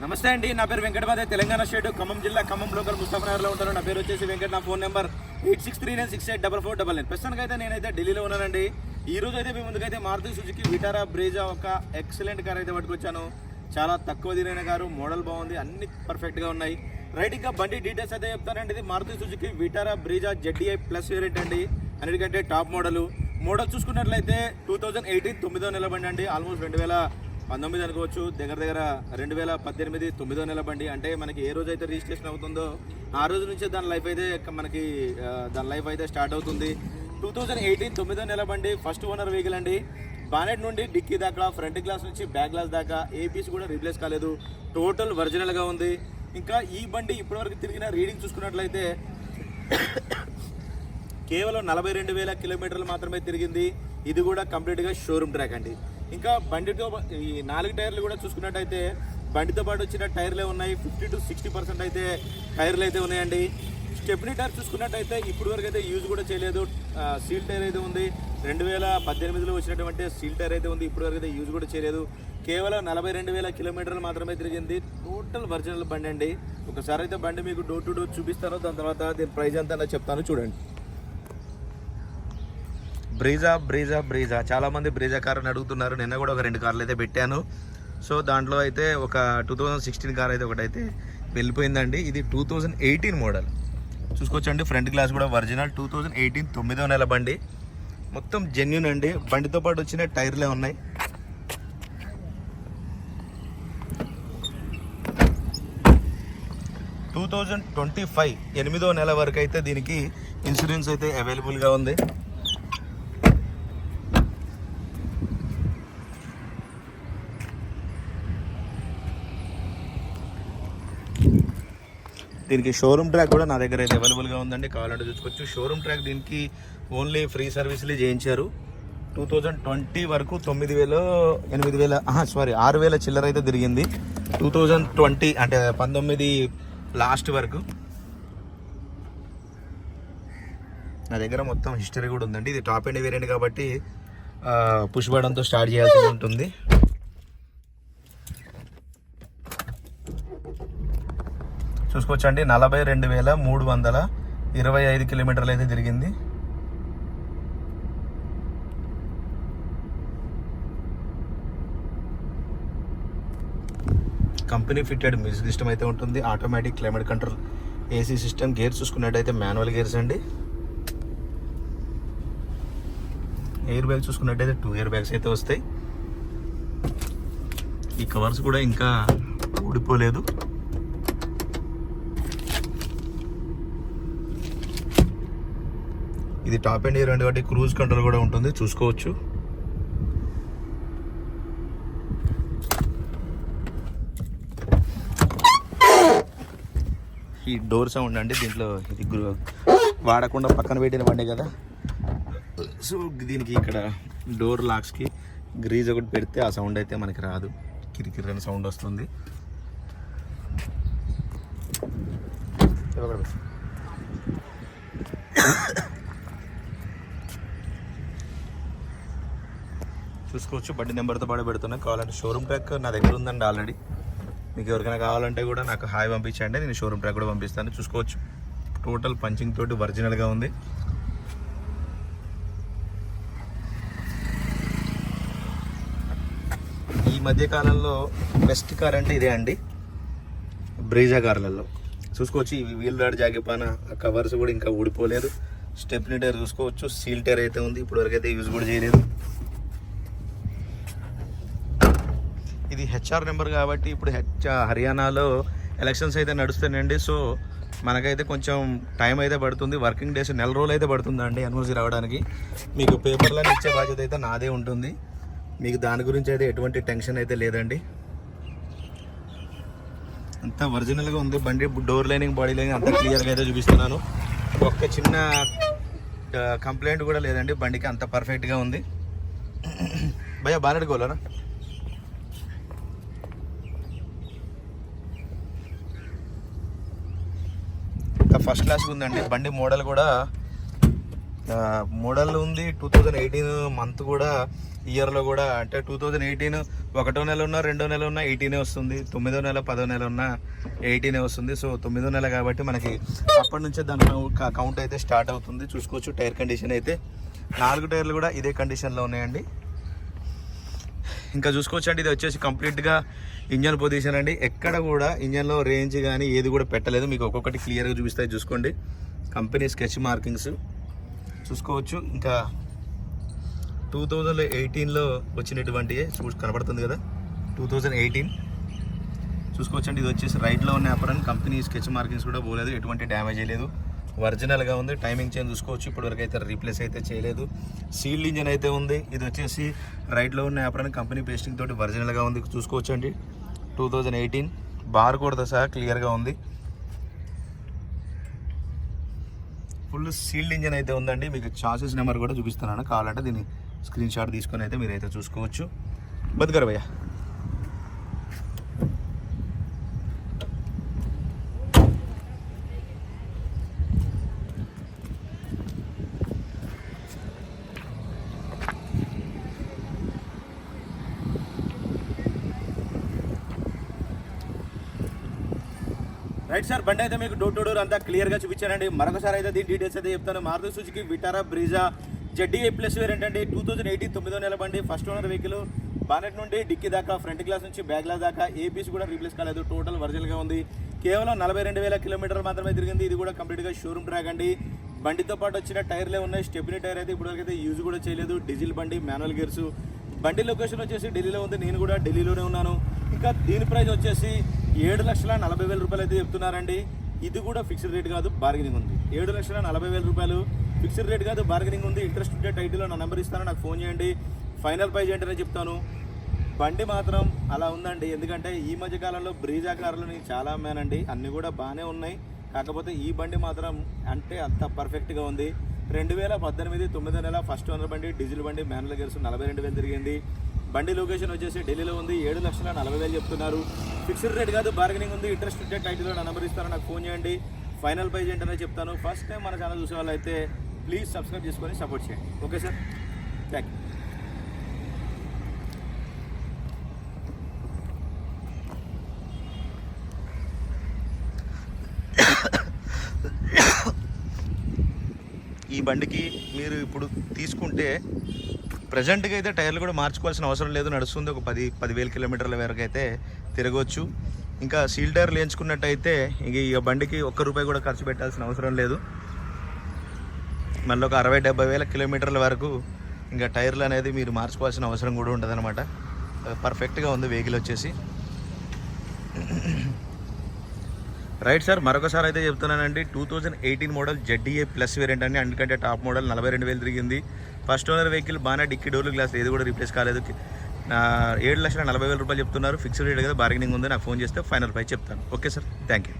నమస్తే అండి, నా పేరు వెంకటమాదే, తెలంగాణ స్టేట్ ఖమ్మం జిల్లా ఖమ్మం లోకల్ ముస్తాఫనగర్లో ఉంటాను. నా పేరు వచ్చేసి వెంకట. నా ఫోన్ నెంబర్ 8639684499. ప్రస్తుతానికి అయితే నేనైతే ఢిల్లీలో ఉన్నానండి. ఈ రోజు అయితే మీ ముందుకైతే మారుతి సుజుకి విటారా బ్రీజా ఒక ఎక్సలెంట్ కార్ అయితే పట్టుకొచ్చాను. చాలా తక్కువ దిరైన కారు, మోడల్ బాగుంది, అన్ని పర్ఫెక్ట్గా ఉన్నాయి. రైట్, ఇంకా బండి డీటెయిల్స్ అయితే చెప్తానండి. ఇది Maruti Suzuki Vitara Brezza ZDI plus variant అండి. అన్నిటికంటే టాప్ మోడల్ చూసుకున్నట్లయితే 2018 9వ నెల బండి అండి. ఆల్మోస్ట్ 2019 అనుకోవచ్చు, దగ్గర 2018 9వ నెల బండి. అంటే మనకి ఏ రోజు అయితే రిజిస్ట్రేషన్ అవుతుందో ఆ రోజు నుంచే దాని లైఫ్ అయితే స్టార్ట్ అవుతుంది. 2018 9వ నెల బండి, ఫస్ట్ ఓనర్ వెహికల్ అండి. బానెట్ నుండి డిక్కీ దాకా, ఫ్రంట్ గ్లాస్ నుంచి బ్యాక్ గ్లాస్ దాకా ఏ పీస్ కూడా రీప్లేస్ కాలేదు. టోటల్ ఒరిజినల్గా ఉంది. ఇంకా ఈ బండి ఇప్పటివరకు తిరిగిన రీడింగ్ చూసుకున్నట్లయితే కేవలం 42,000 కిలోమీటర్లు మాత్రమే తిరిగింది. ఇది కూడా కంప్లీట్గా షోరూమ్ ట్రాక్ అండి. ఇంకా బండితో ఈ 4 టైర్లు కూడా చూసుకున్నట్టయితే బండితో పాటు వచ్చిన టైర్లే ఉన్నాయి. 50 to 60% అయితే టైర్లు అయితే ఉన్నాయండి. స్టెప్నీ టైర్ చూసుకున్నట్టయితే ఇప్పుడు వరకు అయితే యూజ్ కూడా చేయలేదు. సీల్ టైర్ అయితే ఉంది. 2018లో వచ్చినటువంటి సీల్ టైర్ అయితే ఉంది. ఇప్పుడు వరకు అయితే యూజ్ కూడా చేయలేదు. కేవలం 42,000 కిలోమీటర్లు మాత్రమే తిరిగింది. టోటల్ ఒరిజినల్ బండి అండి. ఒకసారి అయితే బండి మీకు డోర్ టు డోర్ చూపిస్తాను, దాని తర్వాత దీని ప్రైస్ ఎంత చెప్తాను చూడండి. బ్రీజా చాలామంది బ్రీజా కార్ అని అడుగుతున్నారు. నిన్న కూడా ఒక 2 కార్లు అయితే పెట్టాను. సో దాంట్లో అయితే ఒక 2016 కార్ అయితే ఒకటైతే వెళ్ళిపోయిందండి. ఇది 2018 మోడల్ చూసుకోవచ్చండి. ఫ్రంట్ గ్లాస్ కూడా ఒరిజినల్. 2018 9వ నెల బండి, మొత్తం జెన్యూన్ అండి. బండితో పాటు వచ్చిన టైర్లే ఉన్నాయి. టూ 2025 8వ నెల వరకు అయితే దీనికి ఇన్సూరెన్స్ అయితే అవైలబుల్గా ఉంది. దీనికి షోరూమ్ ట్రాక్ కూడా నా దగ్గర అయితే అవైలబుల్గా ఉందండి, కావాలంటే చూసుకోవచ్చు. షోరూమ్ ట్రాక్ దీనికి ఓన్లీ ఫ్రీ సర్వీస్లే చేయించారు. 2020 వరకు 6,000 చిల్లర అయితే తిరిగింది. 2020 అంటే 19 లాస్ట్ వరకు నా దగ్గర మొత్తం హిస్టరీ కూడా ఉందండి. ఇది టాప్ ఎండ్ వేరియంట్ కాబట్టి పుష్ బటన్తో స్టార్ట్ చేయాల్సి ఉంటుంది. చూసుకోవచ్చండి. 42,325 కిలోమీటర్లు అయితే తిరిగింది. కంపెనీ ఫిట్టెడ్ మ్యూజిక్ సిస్టమ్ అయితే ఉంటుంది. Automatic climate control AC system. Gears చూసుకున్నట్టయితే మాన్యువల్ గేర్స్ అండి. ఎయిర్ బ్యాగ్ చూసుకున్నట్టయితే 2 ఎయిర్ బ్యాగ్స్ అయితే వస్తాయి. ఈ కవర్స్ కూడా ఇంకా ఊడిపోలేదు. ఇది టాప్ అండ్ ఇయర్ కాబట్టి క్రూజ్ కంట్రోల్ కూడా ఉంటుంది, చూసుకోవచ్చు. ఈ డోర్ సౌండ్ అండి. దీంట్లో ఇది వాడకుండా పక్కన పెట్టిన బండి కదా, సో దీనికి ఇక్కడ డోర్ లాక్స్కి గ్రీజ్ ఒకటి పెడితే ఆ సౌండ్ అయితే మనకి రాదు. కిరికిరి అనే సౌండ్ వస్తుంది. చూసుకోవచ్చు. బండి నెంబర్తో పాటు పెడుతున్నా. కావాలంటే షోరూమ్ ట్రాక్ నా దగ్గర ఉందండి ఆల్రెడీ. మీకు ఎవరికైనా కావాలంటే కూడా నాకు హాయ్ పంపించండి, నేను షోరూమ్ ట్రాక్ కూడా పంపిస్తాను. చూసుకోవచ్చు. టోటల్ పంచింగ్ తోటి ఒరిజినల్గా ఉంది. ఈ మధ్యకాలంలో బెస్ట్ కార్ అంటే ఇదే అండి, బ్రీజా కార్లలో. చూసుకోవచ్చు. ఈ వీల్ రాడ్ జాగిపాన ఆ కవర్స్ కూడా ఇంకా ఊడిపోలేదు. స్టెప్నీ టైర్ చూసుకోవచ్చు. సీల్ టైర్ అయితే ఉంది, ఇప్పుడు వరకు అయితే యూజ్ కూడా చేయలేదు. ఇది HR నెంబర్ కాబట్టి ఇప్పుడు హర్యానాలో ఎలక్షన్స్ అయితే నడుస్తున్నాయండి. సో మనకైతే కొంచెం టైం అయితే పడుతుంది. వర్కింగ్ డేస్ 4 రోజులు అయితే పడుతుందండి NOC రావడానికి. మీకు పేపర్లను ఇచ్చే బాధ్యత అయితే నాదే ఉంటుంది. మీకు దాని గురించి అయితే ఎటువంటి టెన్షన్ అయితే లేదండి. అంతా ఒరిజినల్గా ఉంది బండి. డోర్ లైనింగ్, బాడీ లైనింగ్ అంతా క్లియర్గా అయితే చూపిస్తున్నాను. ఒక్క చిన్న కంప్లైంట్ కూడా లేదండి బండికి, అంత పర్ఫెక్ట్గా ఉంది. భయ్యా బానెట్ గోలనా ఫస్ట్ క్లాస్ ఉందండి. బండి మోడల్ కూడా మోడల్ ఉంది 2018 మంత్ కూడా, ఇయర్లో కూడా. అంటే 2018 ఒకటో నెల ఉన్నా, రెండో నెల ఉన్నా 18 వస్తుంది, 9వ నెల 10వ నెల ఉన్నా 18 వస్తుంది. సో 9వ నెల కాబట్టి మనకి అప్పటి నుంచే దాని కౌంట్ అయితే స్టార్ట్ అవుతుంది. చూసుకోవచ్చు టైర్ కండిషన్ అయితే 4 టైర్లు కూడా ఇదే కండిషన్లో ఉన్నాయండి. ఇంకా చూసుకోవచ్చు అండి, ఇది వచ్చేసి కంప్లీట్గా ఇంజన్ పొజిషన్ అండి. ఎక్కడ కూడా ఇంజన్లో రేంజ్ కానీ ఏది కూడా పెట్టలేదు. మీకు ఒక్కొక్కటి క్లియర్గా చూపిస్తాయి. చూసుకోండి కంపెనీ స్కెచ్ మార్కింగ్స్ చూసుకోవచ్చు. ఇంకా 2018లో వచ్చినటువంటి కనబడుతుంది కదా, 2018 చూసుకోవచ్చు అండి. ఇది వచ్చేసి రైట్లో ఉన్న అప్పరన్ కంపెనీ స్కెచ్ మార్కింగ్స్ కూడా పోలేదు, ఎటువంటి డ్యామేజ్ లేదు, ఒరిజినల్గా ఉంది. టైమింగ్ చైన్ చూసుకోవచ్చు, ఇప్పటివరకు అయితే రీప్లేస్ అయితే చేయలేదు. సీల్డ్ ఇంజన్ అయితే ఉంది. ఇది వచ్చేసి రైట్లో ఉన్న అప్పరన్ కంపెనీ పేస్టింగ్ తోటి ఒరిజినల్గా ఉంది. చూసుకోవచ్చు అండి 2018 బార్ కూడా సహా క్లియర్గా ఉంది. ఫుల్ సీల్డ్ ఇంజన్ అయితే ఉందండి. మీకు చాసెస్ నెంబర్ కూడా చూపిస్తున్నాను, కావాలంటే దీన్ని స్క్రీన్ షాట్ తీసుకొని అయితే మీరైతే చూసుకోవచ్చు. బద్గర్ భయ్యా. రైట్ సార్, బండి అయితే మీకు డోర్ టు డోర్ అంతా క్లియర్గా చూపించానండి. మరొకసారి అయితే దీని డీటెయిల్స్ అయితే చెప్తాను. Maruti Suzuki Vitara Brezza ZDA plus variant అండి. 2018 9వ నెల బండి, ఫస్ట్ ఓనర్ వెహికల్. బానెట్ నుండి డిక్కీ దాకా, ఫ్రంట్ గ్లాస్ నుంచి బ్యాక్ గ్లాస్ దాకా ఏ పీస్ కూడా రీప్లేస్ కాలేదు. టోటల్ ఒరిజినల్గా ఉంది. కేవలం 42,000 కిలోమీటర్లు మాత్రమే తిరిగింది. ఇది కూడా కంప్లీట్గా షోరూమ్ ట్రాక్ అండి. బండితో పాటు వచ్చిన టైర్లే ఉన్నాయి. స్టెప్నీ టైర్ అయితే ఇప్పటివరకైతే యూజ్ కూడా చేయలేదు. డీజిల్ బండి, మాన్యువల్ గేర్స్. బండి లొకేషన్ వచ్చేసి ఢిల్లీలో ఉంది, నేను కూడా ఢిల్లీలోనే ఉన్నాను. ఇంకా దీని ప్రైస్ వచ్చేసి 7,40,000 రూపాయలు అయితే చెప్తున్నారండి. ఇది కూడా ఫిక్స్డ్ రేట్ కాదు, బార్గెనింగ్ ఉంది. 7,40,000 రూపాయలు ఫిక్స్డ్ రేట్ కాదు, బార్గెనింగ్ ఉంది. ఇంట్రెస్ట్ ఉంటే టైటిల్లో నా నెంబర్ ఇస్తాను, నాకు ఫోన్ చేయండి. ఫైనల్ ప్రైస్ ఏంటనే చెప్తాను. బండి మాత్రం అలా ఉందండి. ఎందుకంటే ఈ మధ్య కాలంలో బ్రీజా కార్లని చాలా అమ్మానండి, అన్నీ కూడా బాగానే ఉన్నాయి. కాకపోతే ఈ బండి మాత్రం అంటే అంత పర్ఫెక్ట్గా ఉంది. 2018 9వ నెల ఫస్ట్ ఓనర్ బండి, డీజిల్ బండి, మాన్యువల్ గేర్స్, 42,000 తిరిగింది. బండి లొకేషన్ వచ్చేసి ఢిల్లీలో ఉంది. 7,40,000 చెప్తున్నారు. ఫిక్స్డ్ రేట్ కాదు, బార్గెనింగ్ ఉంది. ఇంట్రెస్ట్ ఉంటే టైటిల్లో నా నెంబర్ ఇస్తాను, నాకు ఫోన్ చేయండి. ఫైనల్ ప్రైజ్ ఏంటనే చెప్తాను. ఫస్ట్ టైం మన ఛానల్ చూసే వాళ్ళు అయితే ప్లీజ్ సబ్స్క్రైబ్ చేసుకొని సపోర్ట్ చేయండి. Okay sir, thank you. ఈ బండికి మీరు ఇప్పుడు తీసుకుంటే ప్రజెంట్గా అయితే టైర్లు కూడా మార్చుకోవాల్సిన అవసరం లేదు, నడుస్తుంది. ఒక 10,000 కిలోమీటర్ల వరకు అయితే తిరగవచ్చు. ఇంకా సీల్ టైర్లు వేయించుకున్నట్టయితే ఇంక ఈ బండికి ₹1 కూడా ఖర్చు పెట్టాల్సిన అవసరం లేదు. మళ్ళీ ఒక 60,000-70,000 కిలోమీటర్ల వరకు ఇంకా టైర్లు అనేది మీరు మార్చుకోవాల్సిన అవసరం కూడా ఉంటుంది అనమాట. పర్ఫెక్ట్గా ఉంది వెహికల్ వచ్చేసి. రైట్ సార్, మరొకసారి అయితే చెప్తున్నానండి, 2018 మోడల్ ZDA ప్లస్ వేరియంట్ అండి. అందుకంటే టాప్ మోడల్ 42,000 తిరిగింది. ఫస్ట్ ఓనర్ వెహికల్, బాగా డిక్కీ డోర్లు, గ్లాస్ ఏది కూడా రీప్లేస్ కాలేదు. 7,40,000 రూపాయలు చెప్తున్నారు. ఫిక్స్డ్ రేట్ కదా, బార్గెనింగ్ ఉంది. నాకు ఫోన్ చేస్తే ఫైనల్ ప్రైస్ చెప్తాను. Okay sir, thank you.